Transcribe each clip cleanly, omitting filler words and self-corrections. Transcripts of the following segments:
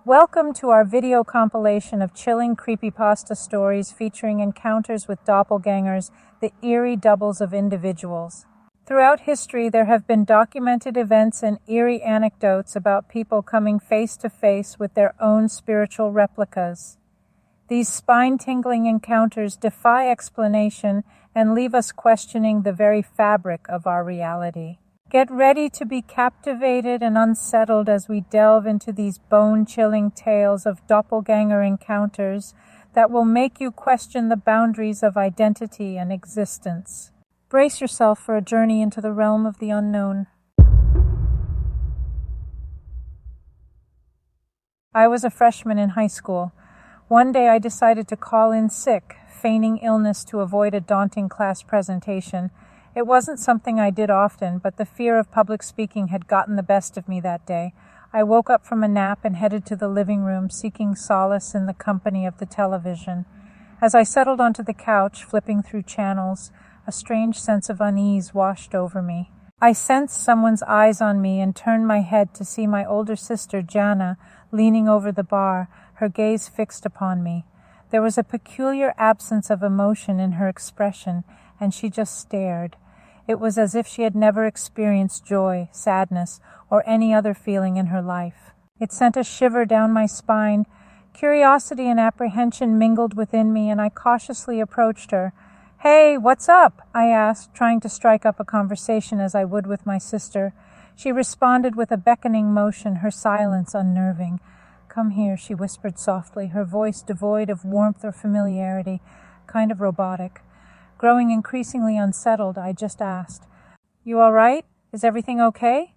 Welcome to our video compilation of chilling creepypasta stories featuring encounters with doppelgangers, the eerie doubles of individuals. Throughout history, there have been documented events and eerie anecdotes about people coming face to face with their own spiritual replicas. These spine-tingling encounters defy explanation and leave us questioning the very fabric of our reality. Get ready to be captivated and unsettled as we delve into these bone-chilling tales of doppelganger encounters that will make you question the boundaries of identity and existence. Brace yourself for a journey into the realm of the unknown. I was a freshman in high school. One day I decided to call in sick, feigning illness to avoid a daunting class presentation. It wasn't something I did often, but the fear of public speaking had gotten the best of me that day. I woke up from a nap and headed to the living room, seeking solace in the company of the television. As I settled onto the couch, flipping through channels, a strange sense of unease washed over me. I sensed someone's eyes on me and turned my head to see my older sister, Jana, leaning over the bar, her gaze fixed upon me. There was a peculiar absence of emotion in her expression, and she just stared. It was as if she had never experienced joy, sadness, or any other feeling in her life. It sent a shiver down my spine. Curiosity and apprehension mingled within me, and I cautiously approached her. "Hey, what's up?" I asked, trying to strike up a conversation as I would with my sister. She responded with a beckoning motion, her silence unnerving. "Come here," she whispered softly, her voice devoid of warmth or familiarity, kind of robotic. Growing increasingly unsettled, I just asked, "You all right? Is everything okay?"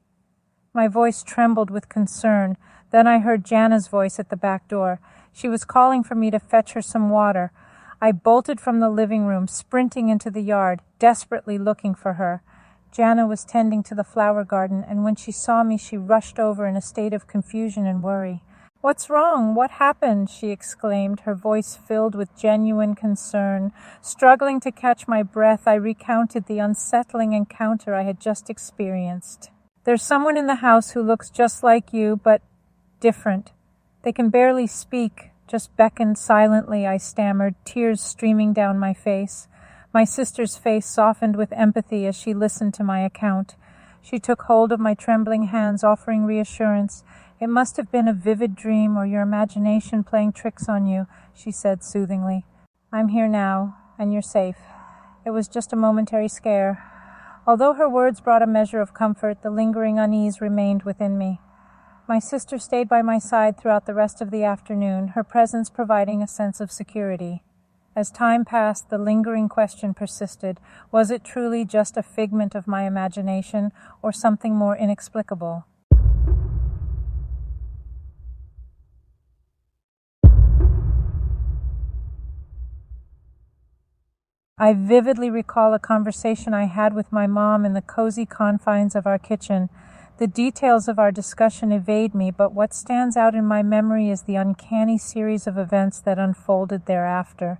My voice trembled with concern. Then I heard Jana's voice at the back door. She was calling for me to fetch her some water. I bolted from the living room, sprinting into the yard, desperately looking for her. Jana was tending to the flower garden, and when she saw me, she rushed over in a state of confusion and worry. "What's wrong? What happened?" she exclaimed, her voice filled with genuine concern. Struggling to catch my breath, I recounted the unsettling encounter I had just experienced. "There's someone in the house who looks just like you, but different. They can barely speak, just beckon silently," I stammered, tears streaming down my face. My sister's face softened with empathy as she listened to my account. She took hold of my trembling hands, offering reassurance. "It must have been a vivid dream or your imagination playing tricks on you," she said soothingly. "I'm here now, and you're safe. It was just a momentary scare." Although her words brought a measure of comfort, the lingering unease remained within me. My sister stayed by my side throughout the rest of the afternoon, her presence providing a sense of security. As time passed, the lingering question persisted. Was it truly just a figment of my imagination, or something more inexplicable? I vividly recall a conversation I had with my mom in the cozy confines of our kitchen. The details of our discussion evade me, but what stands out in my memory is the uncanny series of events that unfolded thereafter.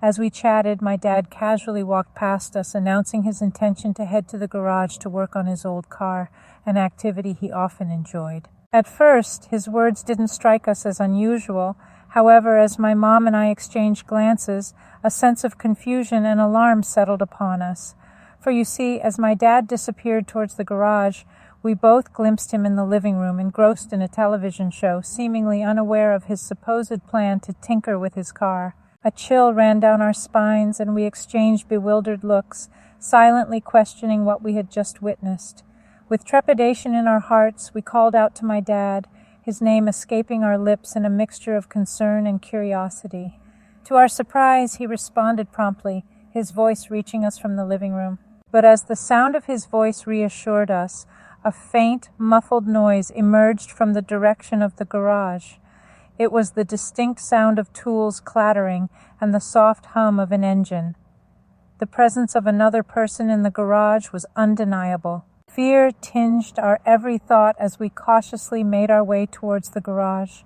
As we chatted, my dad casually walked past us, announcing his intention to head to the garage to work on his old car, an activity he often enjoyed. At first, his words didn't strike us as unusual. However, as my mom and I exchanged glances, a sense of confusion and alarm settled upon us. For you see, as my dad disappeared towards the garage, we both glimpsed him in the living room, engrossed in a television show, seemingly unaware of his supposed plan to tinker with his car. A chill ran down our spines, and we exchanged bewildered looks, silently questioning what we had just witnessed. With trepidation in our hearts, we called out to my dad, his name escaping our lips in a mixture of concern and curiosity. To our surprise, he responded promptly, his voice reaching us from the living room. But as the sound of his voice reassured us, a faint, muffled noise emerged from the direction of the garage. It was the distinct sound of tools clattering and the soft hum of an engine. The presence of another person in the garage was undeniable. Fear tinged our every thought as we cautiously made our way towards the garage.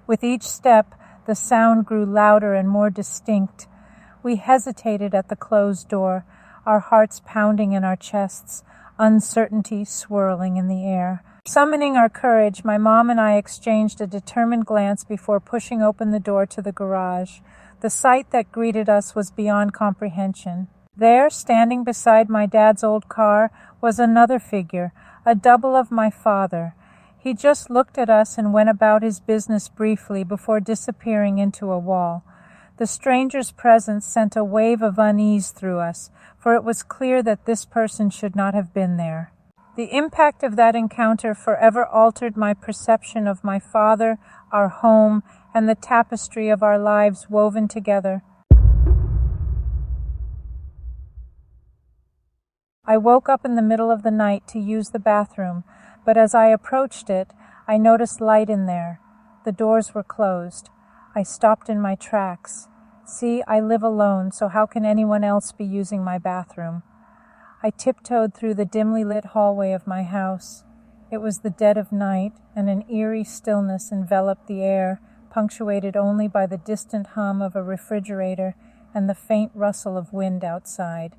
With each step, the sound grew louder and more distinct. We hesitated at the closed door, our hearts pounding in our chests, uncertainty swirling in the air. Summoning our courage, my mom and I exchanged a determined glance before pushing open the door to the garage. The sight that greeted us was beyond comprehension. There, standing beside my dad's old car, was another figure, a double of my father. He just looked at us and went about his business briefly before disappearing into a wall. The stranger's presence sent a wave of unease through us, for it was clear that this person should not have been there. The impact of that encounter forever altered my perception of my father, our home, and the tapestry of our lives woven together. I woke up in the middle of the night to use the bathroom, but as I approached it, I noticed light in there. The doors were closed. I stopped in my tracks. See, I live alone, so how can anyone else be using my bathroom? I tiptoed through the dimly lit hallway of my house. It was the dead of night, and an eerie stillness enveloped the air, punctuated only by the distant hum of a refrigerator and the faint rustle of wind outside.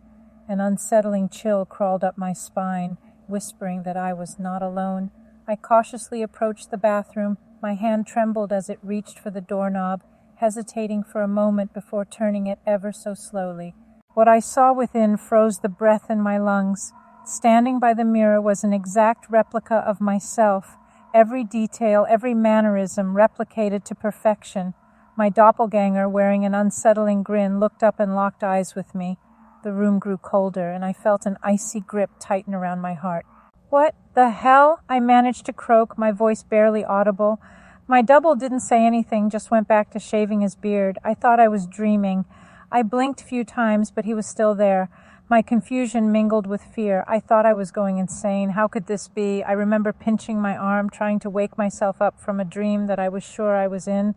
An unsettling chill crawled up my spine, whispering that I was not alone. I cautiously approached the bathroom. My hand trembled as it reached for the doorknob, hesitating for a moment before turning it ever so slowly. What I saw within froze the breath in my lungs. Standing by the mirror was an exact replica of myself, every detail, every mannerism replicated to perfection. My doppelganger, wearing an unsettling grin, looked up and locked eyes with me. The room grew colder, and I felt an icy grip tighten around my heart. "What the hell?" I managed to croak, my voice barely audible. My double didn't say anything, just went back to shaving his beard. I thought I was dreaming. I blinked a few times, but he was still there. My confusion mingled with fear. I thought I was going insane. How could this be? I remember pinching my arm, trying to wake myself up from a dream that I was sure I was in.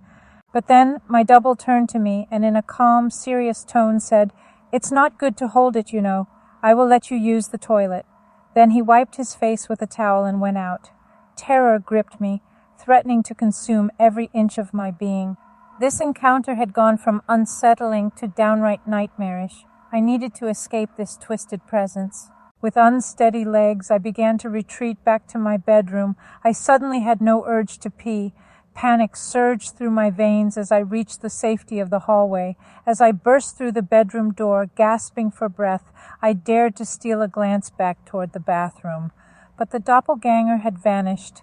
But then my double turned to me and in a calm, serious tone said, "It's not good to hold it, you know. I will let you use the toilet." Then he wiped his face with a towel and went out. Terror gripped me, threatening to consume every inch of my being. This encounter had gone from unsettling to downright nightmarish. I needed to escape this twisted presence. With unsteady legs, I began to retreat back to my bedroom. I suddenly had no urge to pee. Panic surged through my veins as I reached the safety of the hallway. As I burst through the bedroom door, gasping for breath, I dared to steal a glance back toward the bathroom. But the doppelganger had vanished.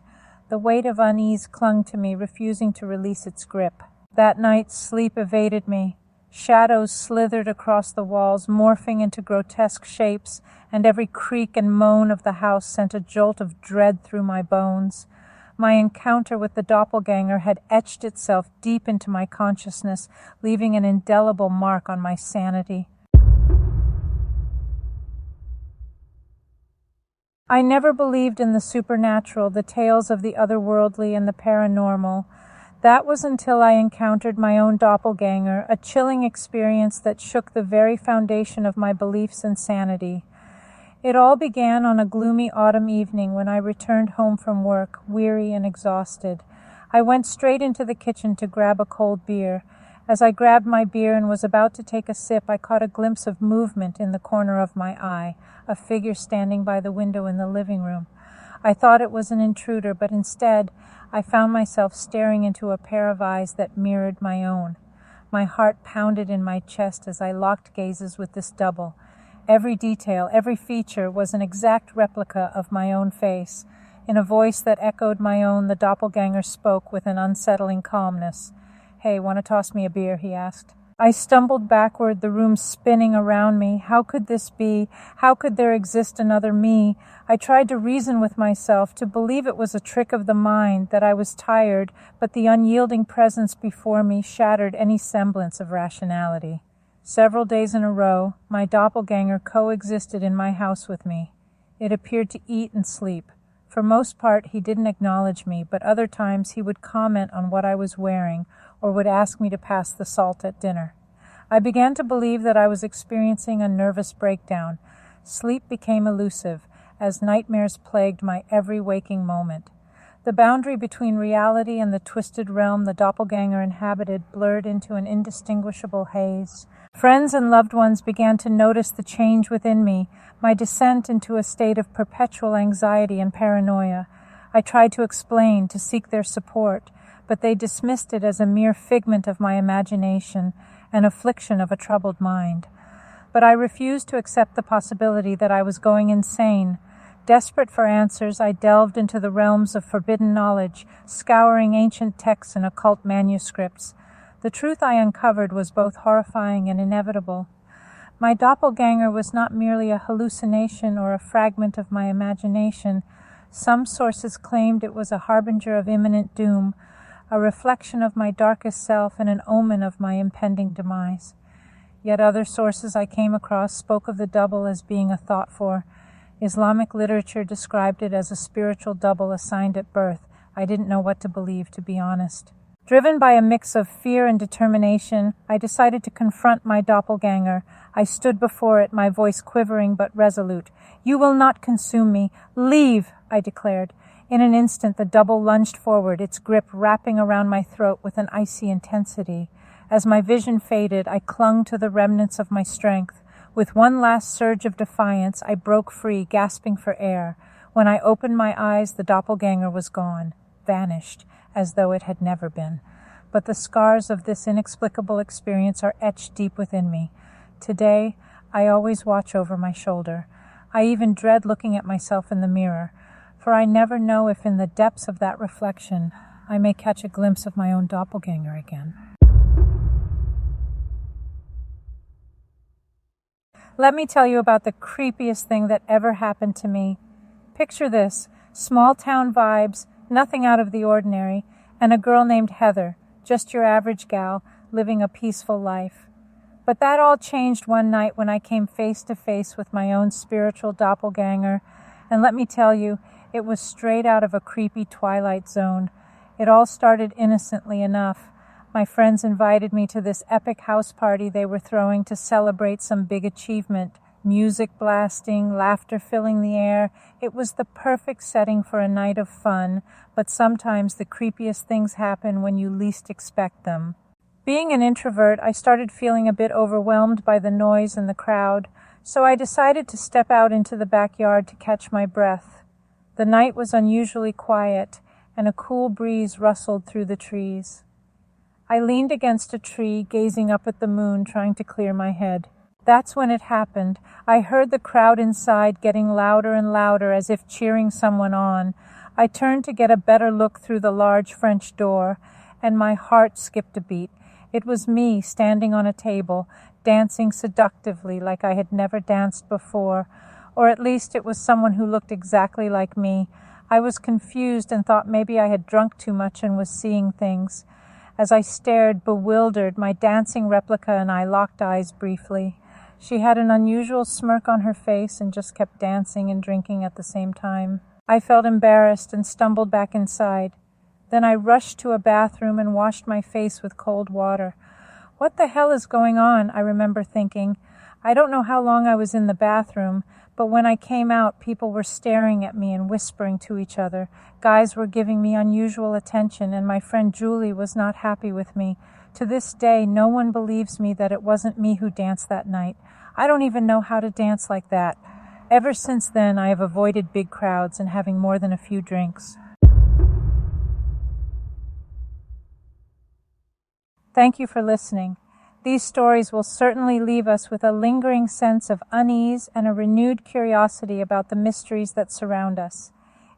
The weight of unease clung to me, refusing to release its grip. That night, sleep evaded me. Shadows slithered across the walls, morphing into grotesque shapes, and every creak and moan of the house sent a jolt of dread through my bones. My encounter with the doppelganger had etched itself deep into my consciousness, leaving an indelible mark on my sanity. I never believed in the supernatural, the tales of the otherworldly and the paranormal. That was until I encountered my own doppelganger, a chilling experience that shook the very foundation of my beliefs and sanity. It all began on a gloomy autumn evening when I returned home from work, weary and exhausted. I went straight into the kitchen to grab a cold beer. As I grabbed my beer and was about to take a sip, I caught a glimpse of movement in the corner of my eye, a figure standing by the window in the living room. I thought it was an intruder, but instead I found myself staring into a pair of eyes that mirrored my own. My heart pounded in my chest as I locked gazes with this double. Every detail, every feature was an exact replica of my own face. In a voice that echoed my own, the doppelganger spoke with an unsettling calmness. "Hey, want to toss me a beer?" he asked. I stumbled backward, the room spinning around me. How could this be? How could there exist another me? I tried to reason with myself, to believe it was a trick of the mind, that I was tired, but the unyielding presence before me shattered any semblance of rationality. Several days in a row, my doppelganger coexisted in my house with me. It appeared to eat and sleep. For most part, he didn't acknowledge me, but other times he would comment on what I was wearing or would ask me to pass the salt at dinner. I began to believe that I was experiencing a nervous breakdown. Sleep became elusive, as nightmares plagued my every waking moment. The boundary between reality and the twisted realm the doppelganger inhabited blurred into an indistinguishable haze. Friends and loved ones began to notice the change within me, my descent into a state of perpetual anxiety and paranoia. I tried to explain, to seek their support, but they dismissed it as a mere figment of my imagination, an affliction of a troubled mind. But I refused to accept the possibility that I was going insane. Desperate for answers, I delved into the realms of forbidden knowledge, scouring ancient texts and occult manuscripts. The truth I uncovered was both horrifying and inevitable. My doppelganger was not merely a hallucination or a fragment of my imagination. Some sources claimed it was a harbinger of imminent doom, a reflection of my darkest self and an omen of my impending demise. Yet other sources I came across spoke of the double as being a thought for. Islamic literature described it as a spiritual double assigned at birth. I didn't know what to believe, to be honest. Driven by a mix of fear and determination, I decided to confront my doppelganger. I stood before it, my voice quivering but resolute. "You will not consume me. Leave," I declared. In an instant, the double lunged forward, its grip wrapping around my throat with an icy intensity. As my vision faded, I clung to the remnants of my strength. With one last surge of defiance, I broke free, gasping for air. When I opened my eyes, the doppelganger was gone, vanished, as though it had never been. But the scars of this inexplicable experience are etched deep within me. Today, I always watch over my shoulder. I even dread looking at myself in the mirror, for I never know if in the depths of that reflection I may catch a glimpse of my own doppelganger again. Let me tell you about the creepiest thing that ever happened to me. Picture this, small town vibes, nothing out of the ordinary, and a girl named Heather, just your average gal, living a peaceful life. But that all changed one night when I came face to face with my own spiritual doppelganger, and let me tell you, it was straight out of a creepy Twilight Zone. It all started innocently enough. My friends invited me to this epic house party they were throwing to celebrate some big achievement. Music blasting, laughter filling the air. It was the perfect setting for a night of fun, but sometimes the creepiest things happen when you least expect them. Being an introvert, I started feeling a bit overwhelmed by the noise and the crowd, so I decided to step out into the backyard to catch my breath. The night was unusually quiet, and a cool breeze rustled through the trees. I leaned against a tree, gazing up at the moon, trying to clear my head. That's when it happened. I heard the crowd inside getting louder and louder, as if cheering someone on. I turned to get a better look through the large French door, and my heart skipped a beat. It was me, standing on a table, dancing seductively like I had never danced before, or at least it was someone who looked exactly like me. I was confused and thought maybe I had drunk too much and was seeing things. As I stared, bewildered, my dancing replica and I locked eyes briefly. She had an unusual smirk on her face and just kept dancing and drinking at the same time. I felt embarrassed and stumbled back inside. Then I rushed to a bathroom and washed my face with cold water. What the hell is going on? I remember thinking. I don't know how long I was in the bathroom, but when I came out, people were staring at me and whispering to each other. Guys were giving me unusual attention, and my friend Julie was not happy with me. To this day, no one believes me that it wasn't me who danced that night. I don't even know how to dance like that. Ever since then, I have avoided big crowds and having more than a few drinks. Thank you for listening. These stories will certainly leave us with a lingering sense of unease and a renewed curiosity about the mysteries that surround us.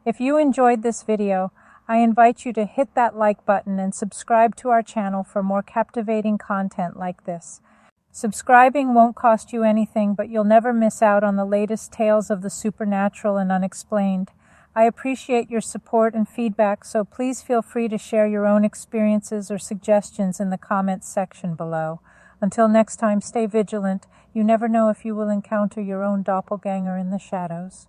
If you enjoyed this video, I invite you to hit that like button and subscribe to our channel for more captivating content like this. Subscribing won't cost you anything, but you'll never miss out on the latest tales of the supernatural and unexplained. I appreciate your support and feedback, so please feel free to share your own experiences or suggestions in the comments section below. Until next time, stay vigilant. You never know if you will encounter your own doppelganger in the shadows.